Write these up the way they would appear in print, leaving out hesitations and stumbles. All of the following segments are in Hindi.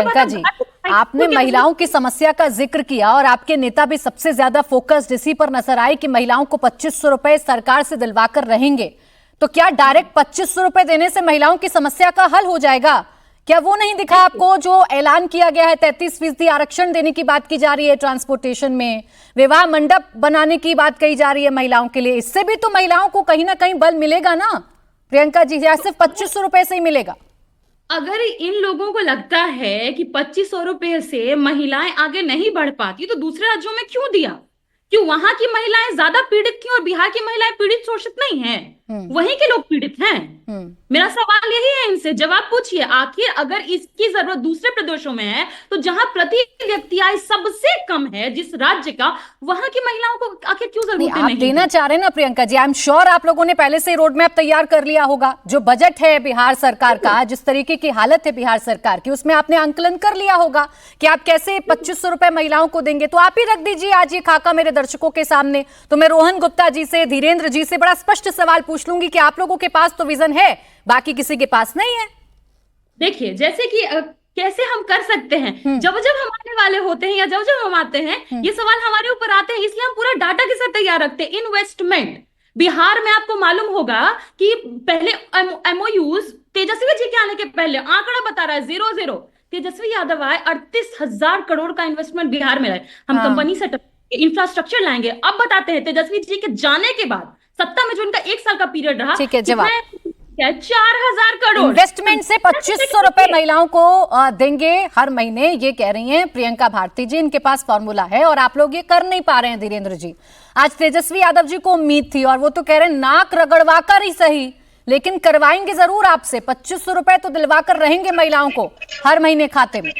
प्रियंका जी, आपने महिलाओं की समस्या का जिक्र किया और आपके नेता भी सबसे ज्यादा फोकस्ड इसी पर नजर आए कि महिलाओं को 2500 रुपए सरकार से दिलवाकर रहेंगे। तो क्या डायरेक्ट 2500 रुपए देने से महिलाओं की समस्या का हल हो जाएगा? क्या वो नहीं दिखा आपको जो ऐलान किया गया है? 33% आरक्षण देने की बात की जा रही है, ट्रांसपोर्टेशन में विवाह मंडप बनाने की बात कही जा रही है महिलाओं के लिए। इससे भी तो महिलाओं को कहीं ना कहीं बल मिलेगा ना प्रियंका जी, या सिर्फ 2500 रुपए से ही मिलेगा? अगर इन लोगों को लगता है कि 2500 रुपए से महिलाएं आगे नहीं बढ़ पाती तो दूसरे राज्यों में क्यों दिया? क्यों वहां की महिलाएं ज्यादा पीड़ित थी और बिहार की महिलाएं पीड़ित शोषित नहीं हैं? वहीं के लोग पीड़ित हैं। मेरा सवाल यही है, इनसे जवाब पूछिए। आखिर अगर इसकी जरूरत दूसरे प्रदेशों में है तो जहां प्रति व्यक्ति आय सबसे कम है जिस राज्य का, वहां की महिलाओं को आखिर क्यों जरूरत नहीं, आप देना चाह रहे हैं ना Priyanka ji. I am sure आप लोगों ने पहले से रोड मैप तैयार कर लिया होगा। जो बजट है बिहार सरकार का, जिस तरीके की हालत है बिहार सरकार की, उसमें आपने आंकलन कर लिया होगा कि आप कैसे 2500 रुपए महिलाओं को देंगे। तो आप ही रख दीजिए आज ये खाका मेरे दर्शकों के सामने। तो मैं रोहन गुप्ता जी से, धीरेन्द्र जी से बड़ा स्पष्ट सवाल पूछ लूंगी कि आप लोगों के पास तो विजन है, बाकी किसी के पास नहीं है। देखिए, जैसे कि कैसे हम कर सकते हैं, जब जब हम आने वाले होते हैं या जब जब हम आते हैं ये सवाल हमारे ऊपर आते हैं, इसलिए हम पूरा डाटा के साथ तैयार रखते हैं। इन्वेस्टमेंट बिहार में आपको मालूम होगा कि पहले एमओयूज तेजस्वी जी के आने के पहले आंकड़ा बता रहा है 0-0। तेजस्वी यादव आए, 38,000 करोड़ का इन्वेस्टमेंट बिहार में रहे। हम कंपनी सेटअप, इंफ्रास्ट्रक्चर लाएंगे। अब बताते हैं तेजस्वी जी के जाने के बाद सत्ता में जो उनका 1 साल का पीरियड रहा, ठीक है, जवाब 4000 करोड़ इन्वेस्टमेंट से 2500 रुपए महिलाओं को देंगे हर महीने, ये कह रही हैं प्रियंका भारती जी। इनके पास फॉर्मूला है और आप लोग ये कर नहीं पा रहे हैं धीरेन्द्र जी। आज तेजस्वी यादव जी को उम्मीद थी और वो तो कह रहे हैं नाक रगड़वा कर ही सही, लेकिन करवाएंगे जरूर आपसे। 2500 रुपए तो दिलवा कर रहेंगे महिलाओं को हर महीने खाते में।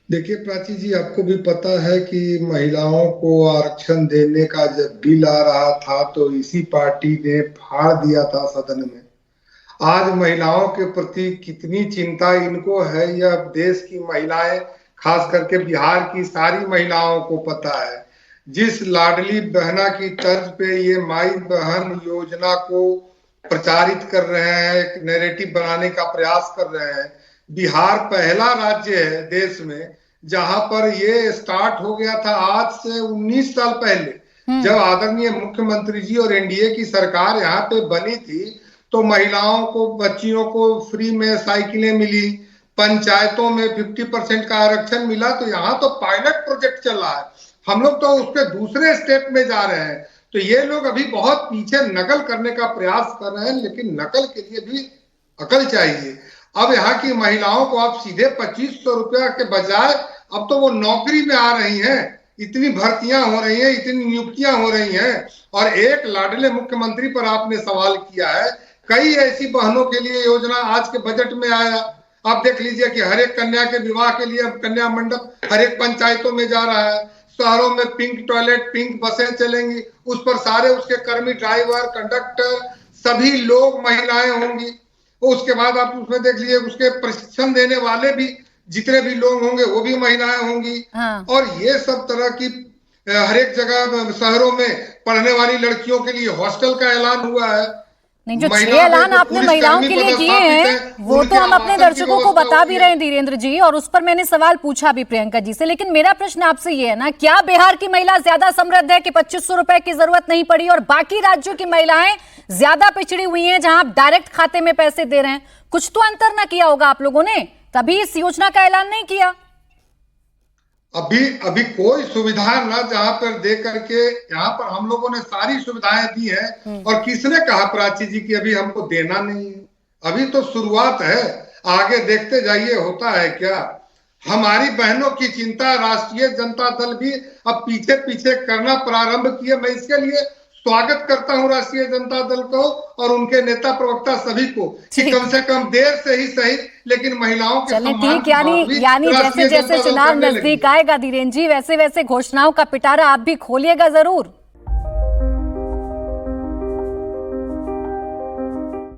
देखिए प्राची जी, आपको भी पता है कि महिलाओं को आरक्षण देने का जब बिल आ रहा था तो इसी पार्टी ने फाड़ दिया था सदन में। आज महिलाओं के प्रति कितनी चिंता इनको है यह देश की महिलाएं, खास करके बिहार की सारी महिलाओं को पता है। जिस लाडली बहना की तर्ज पे ये माई बहन योजना को प्रचारित कर रहे हैं, एक नैरेटिव बनाने का प्रयास कर रहे हैं। बिहार पहला राज्य है देश में जहां पर ये स्टार्ट हो गया था आज से 19 साल पहले, जब आदरणीय मुख्यमंत्री जी और एनडीए की सरकार यहाँ पे बनी थी तो महिलाओं को, बच्चियों को फ्री में साइकिलें मिली, पंचायतों में 50% का आरक्षण मिला। तो यहाँ तो पायलट प्रोजेक्ट चल रहा है, हम लोग तो उसके दूसरे स्टेप में जा रहे हैं। तो ये लोग अभी बहुत पीछे नकल करने का प्रयास कर रहे हैं, लेकिन नकल के लिए भी अकल चाहिए। अब यहाँ की महिलाओं को आप सीधे 2500 रुपया के बजाय अब तो वो नौकरी में आ रही हैं, इतनी भर्तियां हो रही हैं, इतनी नियुक्तियां हो रही हैं। और एक लाडले मुख्यमंत्री पर आपने सवाल किया है, कई ऐसी बहनों के लिए योजना आज के बजट में आया। आप देख लीजिए कि हर एक कन्या के विवाह के लिए कन्या मंडप हर एक पंचायतों में जा रहा है। शहरों में पिंक टॉयलेट, पिंक बसें चलेंगी, उस पर सारे उसके कर्मी, ड्राइवर, कंडक्टर, सभी लोग महिलाएं होंगी। उसके बाद आप उसमें देख लीजिए उसके प्रशिक्षण देने वाले भी जितने भी लोग होंगे वो भी महिलाएं होंगी। और ये सब तरह की हर एक जगह शहरों में पढ़ने वाली लड़कियों के लिए हॉस्टल का ऐलान हुआ है। नहीं, जो 6 ऐलान आपने महिलाओं के लिए किए हैं वो तो हम अपने दर्शकों को बता भी रहे हैं धीरेन्द्र जी, और उस पर मैंने सवाल पूछा भी प्रियंका जी से। लेकिन मेरा प्रश्न आपसे ये है ना, क्या बिहार की महिला ज्यादा समृद्ध है कि 2500 रुपए की जरूरत नहीं पड़ी और बाकी राज्यों की महिलाएं ज्यादा पिछड़ी हुई हैं जहां आप डायरेक्ट खाते में पैसे दे रहे हैं? कुछ तो अंतर ना किया होगा आप लोगों ने, तभी इस योजना का ऐलान नहीं किया। अभी कोई सुविधा ना जहां पर दे करके, यहाँ पर हम लोगों ने सारी सुविधाएं दी है। और किसने कहा प्राची जी कि अभी हमको देना नहीं है? अभी तो शुरुआत है, आगे देखते जाइए होता है क्या। हमारी बहनों की चिंता राष्ट्रीय जनता दल भी अब पीछे पीछे करना प्रारंभ किए। मैं इसके लिए स्वागत करता हूं राष्ट्रीय जनता दल को और उनके नेता प्रवक्ता सभी को कि कम से कम देर से ही सही लेकिन महिलाओं के ठीक, यानी जैसे जैसे चुनाव नजदीक आएगा धीरेन्द्र जी, वैसे वैसे घोषणाओं का पिटारा आप भी खोलिएगा जरूर।